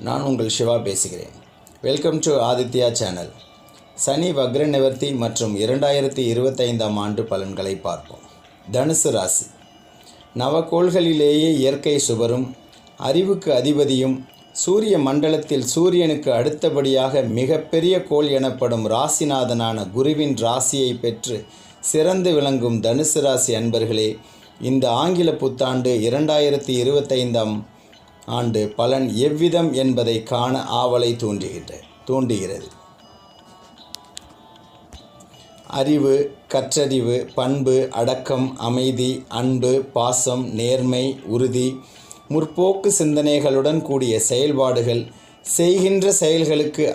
நான் உங்கள் சிவா பேசுகிறேன். Welcome to Aditya channel. சனி வக்ர நிவர்த்தி மற்றும் 2025ஆம் ஆண்டு பலன்களை பார்ப்போம். தனுசு ராசி. நவக்கோள்களிலேயே இயற்கை சுபரும் அறிவுக்கு அதிபதியும் சூரிய மண்டலத்தில் சூரியனுக்கு அடுத்தபடியாக மிகப்பெரிய கோள் எனப்படும் ராசிநாதனான குருவின் ராசியை பெற்று சிறந்து விளங்கும் தனுசு ராசி அன்பர்களே, இந்த ஆங்கில புத்தாண்டு 2025ஆம் ஆண்டு பலன் எவ்விதம் என்பதை காண ஆவலை தூண்டுகிறது. அறிவு, கற்றறிவு, பண்பு, அடக்கம், அமைதி, அன்பு, பாசம், நேர்மை, உறுதி, முற்போக்கு சிந்தனைகளுடன் கூடிய செயல்பாடுகள், செய்கின்ற செயல்களுக்கு